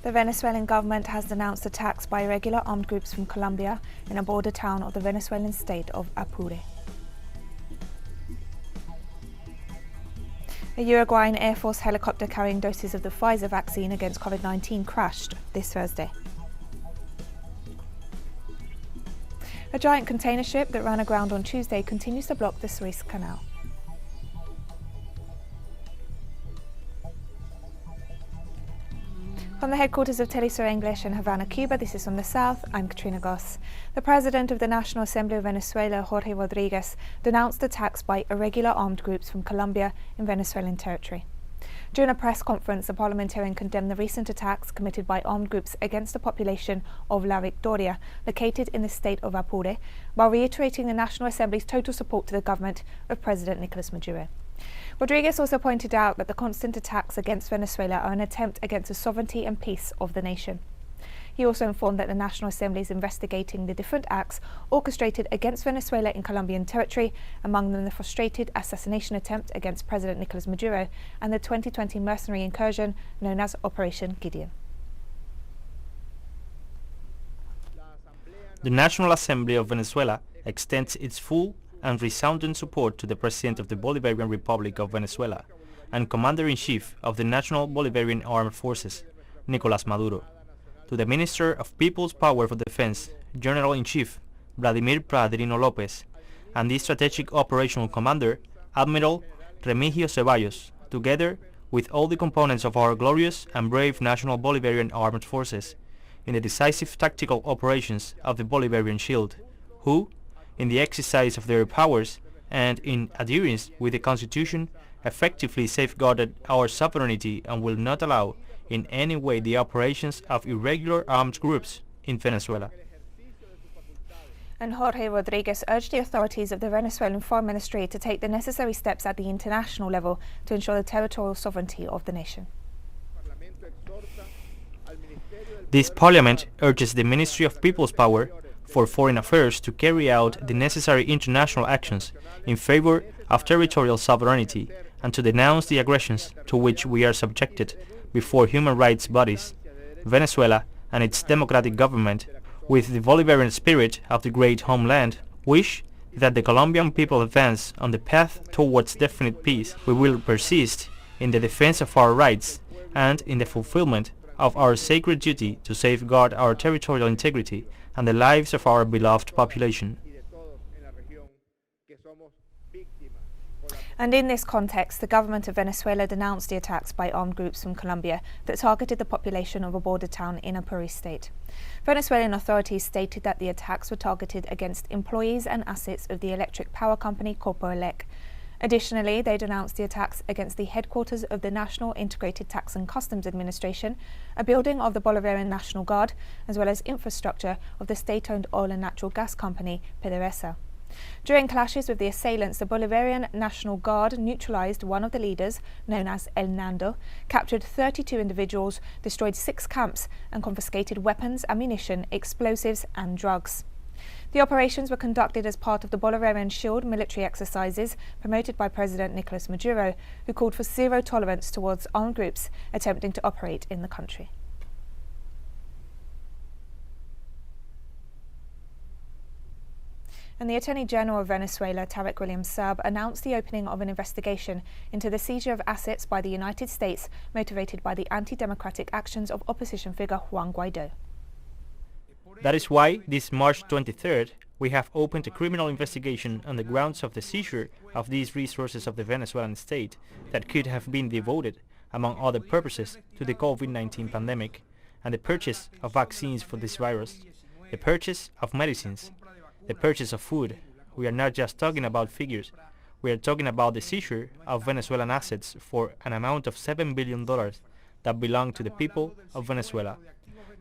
The Venezuelan government has denounced attacks by irregular armed groups from Colombia in a border town of the Venezuelan state of Apure. A Uruguayan Air Force helicopter carrying doses of the Pfizer vaccine against COVID-19 crashed this Thursday. A giant container ship that ran aground on Tuesday continues to block the Suez Canal. From the headquarters of TeleSUR English in Havana, Cuba, this is From the South, I'm Katrina Goss. The President of the National Assembly of Venezuela, Jorge Rodriguez, denounced attacks by irregular armed groups from Colombia in Venezuelan territory. During a press conference, the parliamentarian condemned the recent attacks committed by armed groups against the population of La Victoria, located in the state of Apure, while reiterating the National Assembly's total support to the government of President Nicolas Maduro. Rodriguez also pointed out that the constant attacks against Venezuela are an attempt against the sovereignty and peace of the nation. He also informed that the National Assembly is investigating the different acts orchestrated against Venezuela in Colombian territory, among them the frustrated assassination attempt against President Nicolas Maduro and the 2020 mercenary incursion known as Operation Gideon. The National Assembly of Venezuela extends its full and resounding support to the President of the Bolivarian Republic of Venezuela and Commander-in-Chief of the National Bolivarian Armed Forces, Nicolás Maduro, to the Minister of People's Power for Defense, General-in-Chief Vladimir Padrino López, and the Strategic Operational Commander, Admiral Remigio Ceballos, together with all the components of our glorious and brave National Bolivarian Armed Forces, in the decisive tactical operations of the Bolivarian Shield, who, in the exercise of their powers and in adherence with the Constitution, effectively safeguarded our sovereignty and will not allow in any way the operations of irregular armed groups in Venezuela. And Jorge Rodriguez urged the authorities of the Venezuelan Foreign Ministry to take the necessary steps at the international level to ensure the territorial sovereignty of the nation. This Parliament urges the Ministry of People's Power for Foreign Affairs to carry out the necessary international actions in favor of territorial sovereignty and to denounce the aggressions to which we are subjected before human rights bodies, Venezuela and its democratic government, with the Bolivarian spirit of the great homeland, wish that the Colombian people advance on the path towards definite peace. We will persist in the defense of our rights and in the fulfillment of our sacred duty to safeguard our territorial integrity and the lives of our beloved population. And in this context, the government of Venezuela denounced the attacks by armed groups from Colombia that targeted the population of a border town in Apure state. Venezuelan authorities stated that the attacks were targeted against employees and assets of the electric power company Corpoelec. Additionally, they denounced the attacks against the headquarters of the National Integrated Tax and Customs Administration, a building of the Bolivarian National Guard, as well as infrastructure of the state-owned oil and natural gas company PDVSA. During clashes with the assailants, the Bolivarian National Guard neutralized one of the leaders, known as El Nando, captured 32 individuals, destroyed 6 camps, and confiscated weapons, ammunition, explosives, and drugs. The operations were conducted as part of the Bolivarian Shield military exercises promoted by President Nicolas Maduro, who called for zero tolerance towards armed groups attempting to operate in the country. And the Attorney General of Venezuela, Tarek William Saab, announced the opening of an investigation into the seizure of assets by the United States motivated by the anti-democratic actions of opposition figure Juan Guaidó. That is why, this March 23rd, we have opened a criminal investigation on the grounds of the seizure of these resources of the Venezuelan state that could have been devoted, among other purposes, to the COVID-19 pandemic and the purchase of vaccines for this virus, the purchase of medicines, the purchase of food. We are not just talking about figures. We are talking about the seizure of Venezuelan assets for an amount of $7 billion that belong to the people of Venezuela,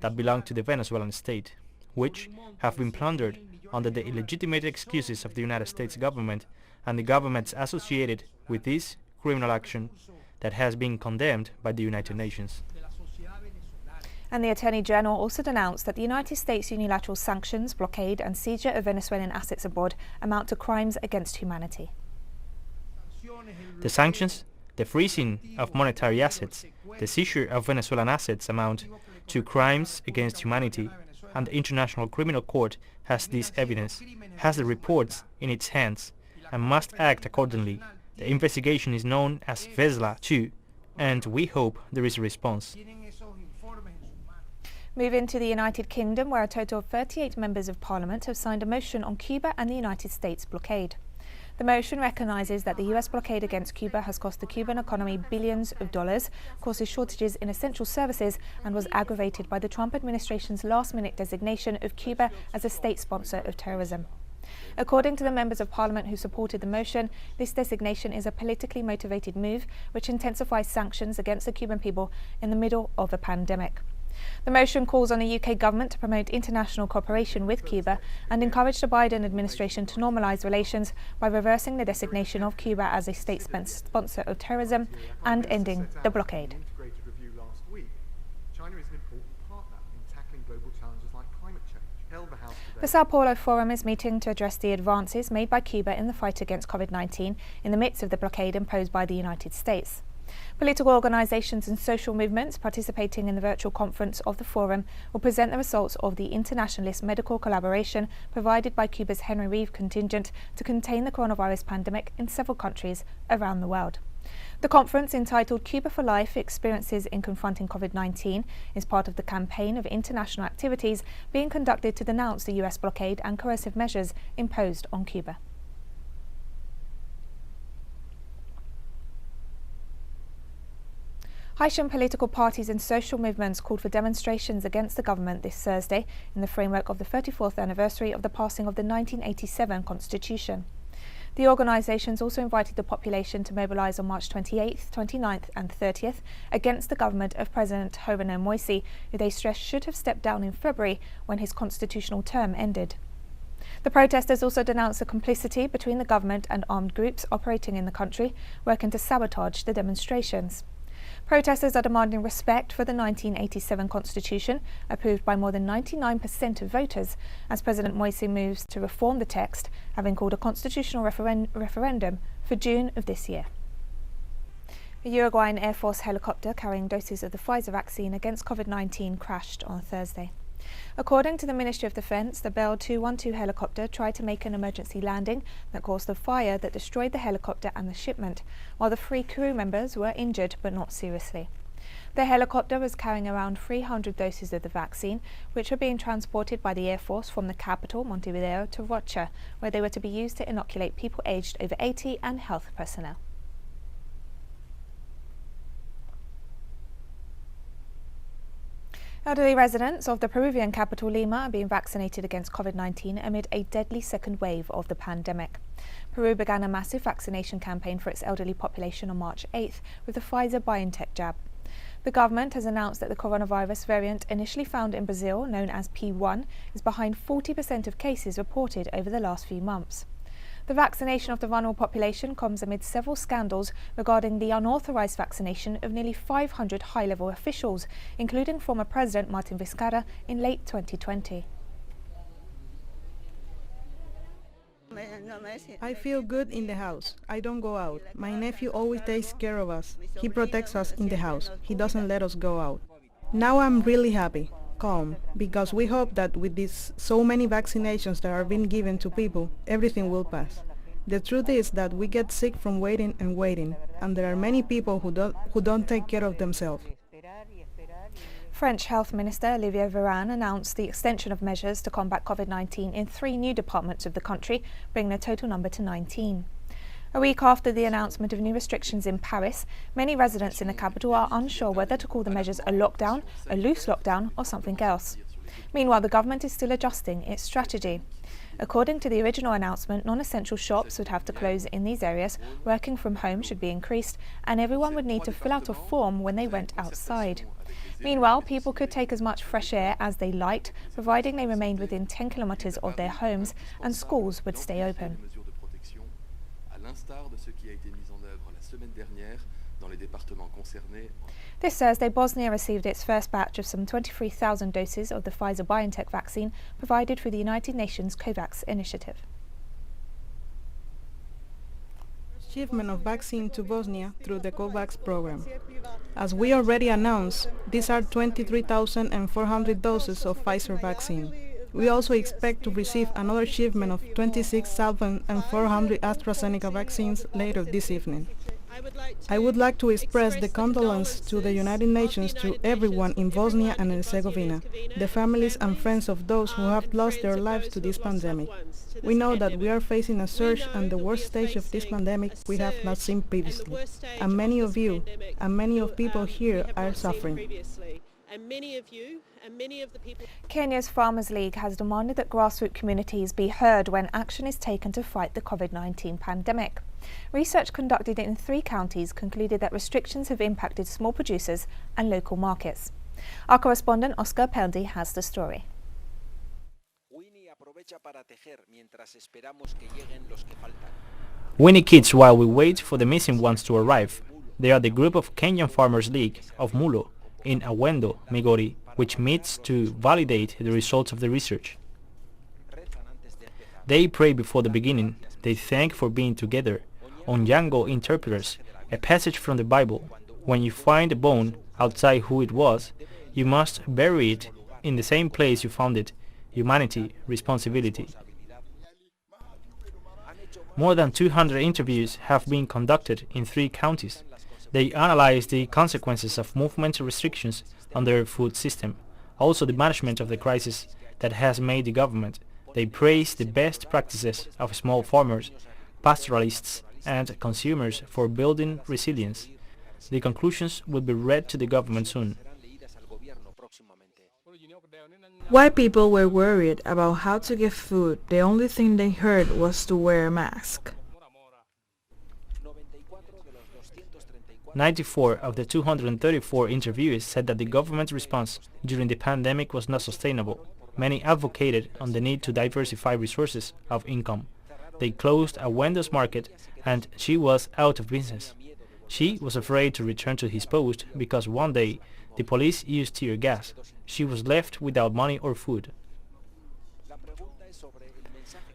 that belong to the Venezuelan state, which have been plundered under the illegitimate excuses of the United States government and the governments associated with this criminal action that has been condemned by the United Nations. And the Attorney General also denounced that the United States' unilateral sanctions, blockade and seizure of Venezuelan assets abroad amount to crimes against humanity. The sanctions, the freezing of monetary assets, the seizure of Venezuelan assets amount to crimes against humanity, and the International Criminal Court has this evidence, has the reports in its hands, and must act accordingly. The investigation is known as VESLA 2, and we hope there is a response. Moving to the United Kingdom, where a total of 38 members of Parliament have signed a motion on Cuba and the United States blockade. The motion recognises that the US blockade against Cuba has cost the Cuban economy billions of dollars, causes shortages in essential services, and was aggravated by the Trump administration's last-minute designation of Cuba as a state sponsor of terrorism. According to the members of Parliament who supported the motion, this designation is a politically motivated move which intensifies sanctions against the Cuban people in the middle of a pandemic. The motion calls on the UK government to promote international cooperation with Cuba and encourage the Biden administration to normalise relations by reversing the designation of Cuba as a state sponsor of terrorism and ending the blockade. The Sao Paulo Forum is meeting to address the advances made by Cuba in the fight against COVID-19 in the midst of the blockade imposed by the United States. Political organisations and social movements participating in the virtual conference of the forum will present the results of the internationalist medical collaboration provided by Cuba's Henry Reeve contingent to contain the coronavirus pandemic in several countries around the world. The conference, entitled Cuba for Life: Experiences in Confronting COVID-19, is part of the campaign of international activities being conducted to denounce the US blockade and coercive measures imposed on Cuba. Haitian political parties and social movements called for demonstrations against the government this Thursday in the framework of the 34th anniversary of the passing of the 1987 Constitution. The organisations also invited the population to mobilise on March 28th, 29th and 30th against the government of President Jovenel Moïse, who they stressed should have stepped down in February when his constitutional term ended. The protesters also denounced the complicity between the government and armed groups operating in the country, working to sabotage the demonstrations. Protesters are demanding respect for the 1987 Constitution, approved by more than 99% of voters, as President Moïse moves to reform the text, having called a constitutional referendum for June of this year. A Uruguayan Air Force helicopter carrying doses of the Pfizer vaccine against COVID-19 crashed on Thursday. According to the Ministry of Defence, the Bell 212 helicopter tried to make an emergency landing that caused a fire that destroyed the helicopter and the shipment, while the 3 crew members were injured but not seriously. The helicopter was carrying around 300 doses of the vaccine, which were being transported by the Air Force from the capital, Montevideo, to Rocha, where they were to be used to inoculate people aged over 80 and health personnel. Elderly residents of the Peruvian capital Lima are being vaccinated against COVID-19 amid a deadly second wave of the pandemic. Peru began a massive vaccination campaign for its elderly population on March 8th with the Pfizer-BioNTech jab. The government has announced that the coronavirus variant initially found in Brazil, known as P1, is behind 40% of cases reported over the last few months. The vaccination of the vulnerable population comes amid several scandals regarding the unauthorised vaccination of nearly 500 high-level officials, including former President Martin Vizcarra in late 2020. I feel good in the house. I don't go out. My nephew always takes care of us. He protects us in the house. He doesn't let us go out. Now I'm really happy, calm, because we hope that with these so many vaccinations that are being given to people, everything will pass. The truth is that we get sick from waiting and waiting, and there are many people who don't take care of themselves. French Health Minister Olivier Véran announced the extension of measures to combat COVID-19 in 3 new departments of the country, bringing the total number to 19. A week after the announcement of new restrictions in Paris, many residents in the capital are unsure whether to call the measures a lockdown, a loose lockdown, or something else. Meanwhile, the government is still adjusting its strategy. According to the original announcement, non-essential shops would have to close in these areas, working from home should be increased, and everyone would need to fill out a form when they went outside. Meanwhile, people could take as much fresh air as they liked, providing they remained within 10 kilometers of their homes, and schools would stay open. This Thursday, Bosnia received its first batch of some 23,000 doses of the Pfizer-BioNTech vaccine provided through the United Nations COVAX initiative. first shipment of vaccine to Bosnia through the COVAX program. As we already announced, these are 23,400 doses of Pfizer vaccine. We also expect to receive another shipment of 26,400 AstraZeneca vaccines later this evening. I would like to express the condolence to the United Nations to everyone in Bosnia and Herzegovina, the families and friends of those who have lost their lives to this pandemic. We know that we are facing a surge and the worst stage of this pandemic we have not seen previously, and many of you and many of people here are suffering. Kenya's Farmers League has demanded that grassroots communities be heard when action is taken to fight the COVID-19 pandemic. Research conducted in 3 counties concluded that restrictions have impacted small producers and local markets. Our correspondent Oscar Peldi has the story. We need kids while we wait for the missing ones to arrive. They are the group of Kenyan Farmers League of Mulo in Awendo, Migori, which meets to validate the results of the research. They pray before the beginning. They thank for being together. Onyango interpreters a passage from the Bible. When you find a bone outside who it was, you must bury it in the same place you found it. Humanity, responsibility. More than 200 interviews have been conducted in 3 counties. They analyze the consequences of movement restrictions on their food system, also the management of the crisis that has made the government. They praise the best practices of small farmers, pastoralists and consumers for building resilience. The conclusions will be read to the government soon. While people were worried about how to get food, the only thing they heard was to wear a mask. 94 of the 234 interviewees said that the government's response during the pandemic was not sustainable. Many advocated on the need to diversify resources of income. They closed a Wendo's market and she was out of business. She was afraid to return to his post because one day the police used tear gas. She was left without money or food.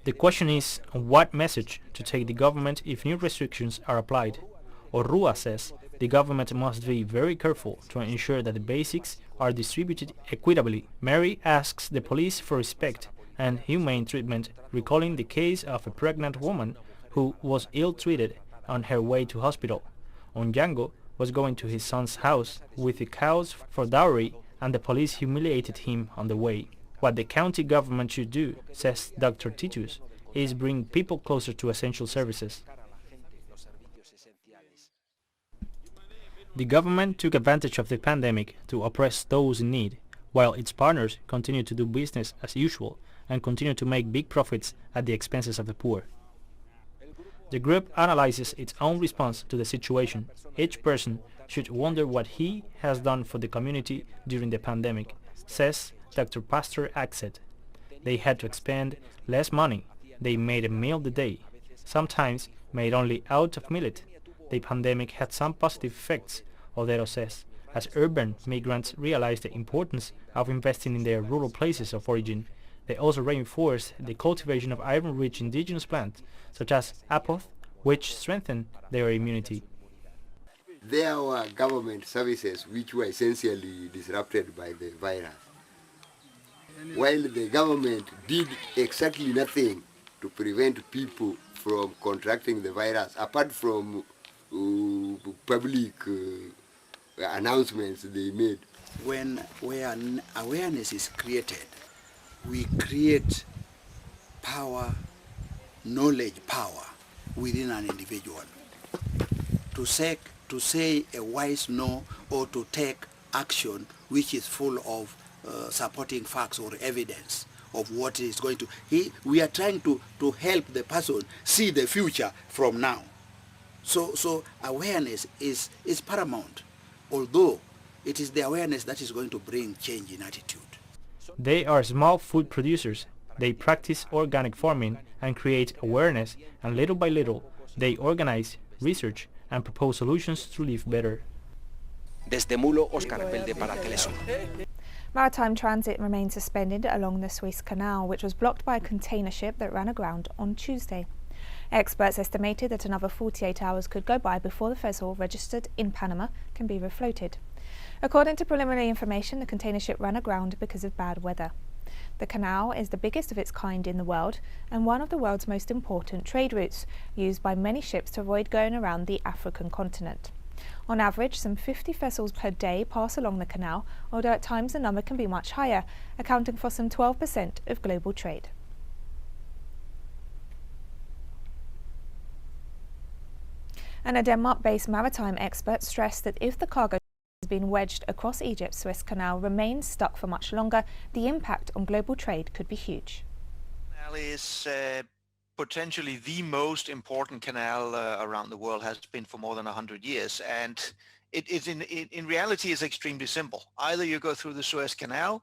The question is what message to take the government if new restrictions are applied. Orrua says the government must be very careful to ensure that the basics are distributed equitably. Mary asks the police for respect and humane treatment, recalling the case of a pregnant woman who was ill-treated on her way to hospital. Onyango was going to his son's house with the cows for dowry and the police humiliated him on the way. What the county government should do, says Dr. Titus, is bring people closer to essential services. The government took advantage of the pandemic to oppress those in need, while its partners continue to do business as usual and continue to make big profits at the expenses of the poor. The group analyzes its own response to the situation. Each person should wonder what he has done for the community during the pandemic, says Dr. Pastor Axet. They had to expend less money. They made a meal a day, sometimes made only out of millet. The pandemic had some positive effects, Odero says, as urban migrants realized the importance of investing in their rural places of origin. They also reinforced the cultivation of iron-rich indigenous plants, such as apoth, which strengthen their immunity. There were government services which were essentially disrupted by the virus. While the government did exactly nothing to prevent people from contracting the virus, apart from public announcements they made. When awareness is created, we create power, knowledge power within an individual. To say a wise no or to take action which is full of supporting facts or evidence of what is going to... we are trying to help the person see the future from now. So awareness is paramount, although it is the awareness that is going to bring change in attitude. They are small food producers. They practice organic farming and create awareness, and little by little they organize, research and propose solutions to live better. Desde Mulo, Oscar Pelde para TeleSUR. Maritime transit remains suspended along the Suez Canal, which was blocked by a container ship that ran aground on Tuesday. Experts estimated that another 48 hours could go by before the vessel registered in Panama can be refloated. According to preliminary information, the container ship ran aground because of bad weather. The canal is the biggest of its kind in the world and one of the world's most important trade routes, used by many ships to avoid going around the African continent. On average, some 50 vessels per day pass along the canal, although at times the number can be much higher, accounting for some 12% of global trade. And a Denmark-based maritime expert stressed that if the cargo has been wedged across Egypt's Suez Canal remains stuck for much longer, the impact on global trade could be huge. Canal is potentially the most important canal around the world, has been for more than 100 years, and it is in reality is extremely simple. Either you go through the Suez Canal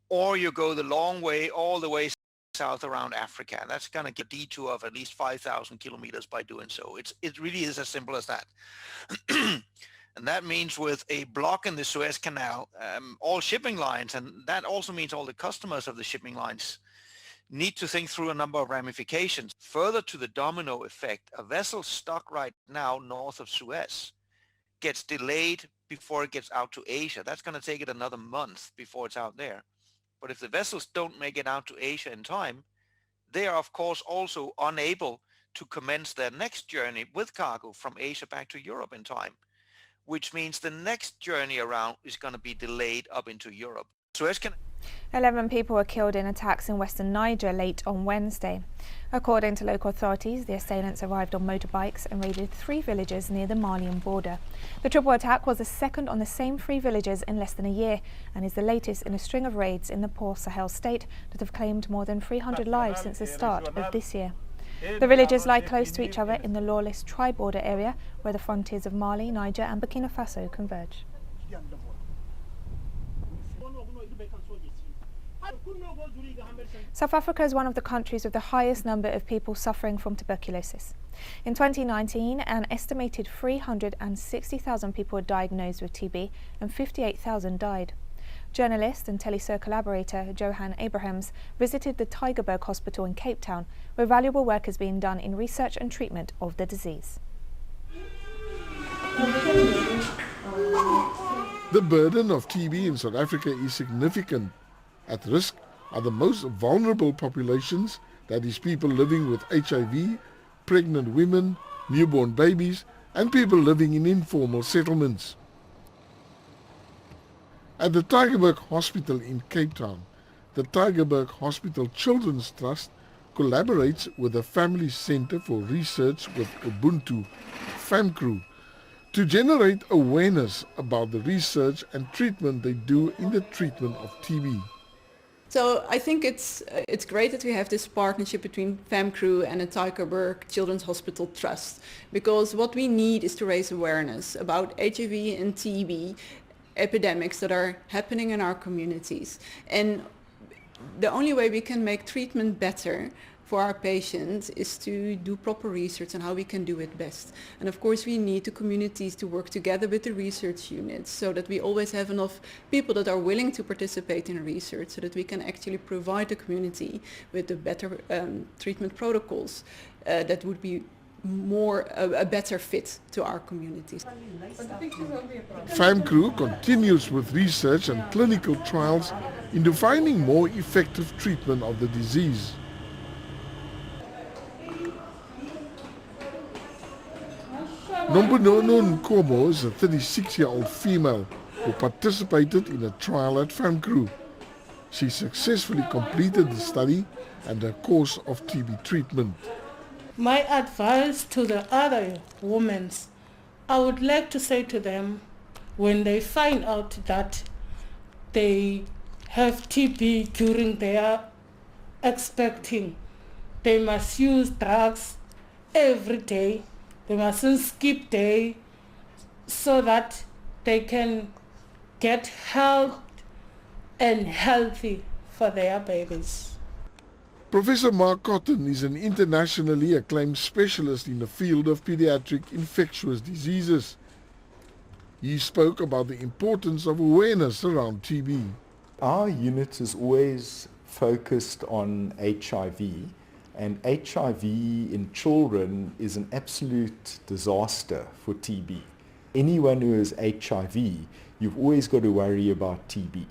or you go the long way all the way south around Africa, and that's going to get a detour of at least 5,000 kilometers by doing so. It really is as simple as that. And that means with a block in the Suez Canal, all shipping lines, and that also means all the customers of the shipping lines, need to think through a number of ramifications. Further to the domino effect, a vessel stuck right now north of Suez gets delayed before it gets out to Asia. That's going to take it another month before it's out there. But if the vessels don't make it out to Asia in time, they are of course also unable to commence their next journey with cargo from Asia back to Europe in time, which means the next journey around is going to be delayed up into Europe. Suez Canal. 11 people were killed in attacks in western Niger late on Wednesday. According to local authorities, the assailants arrived on motorbikes and raided 3 villages near the Malian border. The triple attack was the second on the same 3 villages in less than a year and is the latest in a string of raids in the poor Sahel state that have claimed more than 300 lives since the start of this year. The villages lie close to each other in the lawless tri-border area where the frontiers of Mali, Niger and Burkina Faso converge. South Africa is one of the countries with the highest number of people suffering from tuberculosis. In 2019, an estimated 360,000 people were diagnosed with TB and 58,000 died. Journalist and TeleSUR collaborator Johan Abrahams visited the Tygerberg Hospital in Cape Town, where valuable work is being done in research and treatment of the disease. The burden of TB in South Africa is significant. At risk are the most vulnerable populations, that is people living with HIV, pregnant women, newborn babies, and people living in informal settlements. At the Tygerberg Hospital in Cape Town, the Tygerberg Hospital Children's Trust collaborates with the Family Center for Research with Ubuntu, FAMCRU, to generate awareness about the research and treatment they do in the treatment of TB. So I think it's great that we have this partnership between FAMCRU and the Tygerberg Children's Hospital Trust, because what we need is to raise awareness about HIV and TB epidemics that are happening in our communities. And the only way we can make treatment better for our patients is to do proper research on how we can do it best. And of course we need the communities to work together with the research units so that we always have enough people that are willing to participate in research so that we can actually provide the community with the better treatment protocols that would be a better fit to our communities. FAMCRU continues with research and clinical trials into finding more effective treatment of the disease. Nombonono Nkomo is a 36-year-old female who participated in a trial at FAMCRU. She successfully completed the study and a course of TB treatment. My advice to the other women, I would like to say to them, when they find out that they have TB during their expecting, they must use drugs every day. They mustn't skip day so that they can get help and healthy for their babies. Professor Mark Cotton is an internationally acclaimed specialist in the field of pediatric infectious diseases. He spoke about the importance of awareness around TB. Our unit is always focused on HIV, and HIV in children is an absolute disaster for TB. Anyone who has HIV, you've always got to worry about TB.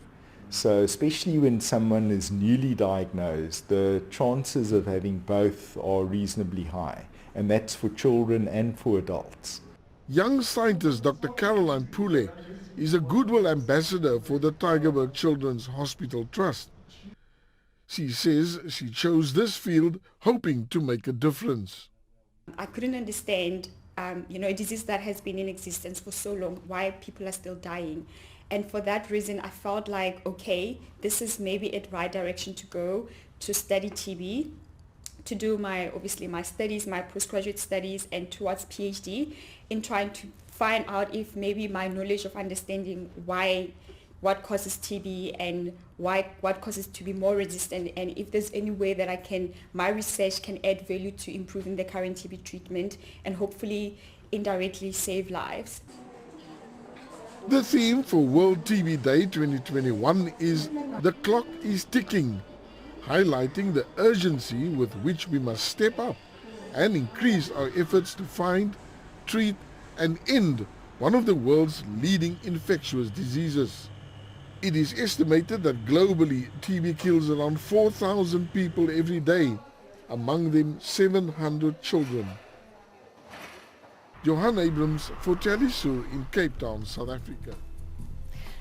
So especially when someone is newly diagnosed, the chances of having both are reasonably high, and that's for children and for adults. Young scientist Dr. Caroline Pule is a Goodwill Ambassador for the Tygerberg Children's Hospital Trust. She says she chose this field hoping to make a difference. I couldn't understand, a disease that has been in existence for so long, why people are still dying. And for that reason, I felt like, okay, this is maybe a right direction to go, to study TB, to do my studies, my postgraduate studies, and towards PhD, in trying to find out if maybe my knowledge of understanding what causes TB and what causes to be more resistant, and if there's any way that my research can add value to improving the current TB treatment and hopefully indirectly save lives. The theme for World TB Day 2021 is "The Clock is Ticking," highlighting the urgency with which we must step up and increase our efforts to find, treat and end one of the world's leading infectious diseases. It is estimated that globally TB kills around 4,000 people every day, among them 700 children. Johan Abrams for TeleSUR in Cape Town, South Africa.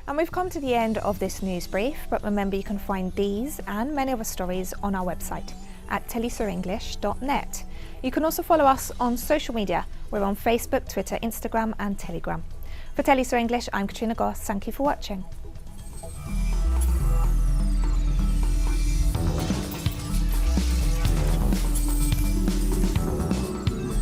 And we've come to the end of this news brief, but remember you can find these and many other stories on our website at telesurenglish.net. You can also follow us on social media. We're on Facebook, Twitter, Instagram and Telegram. For TeleSUR English, I'm Katrina Goss. Thank you for watching.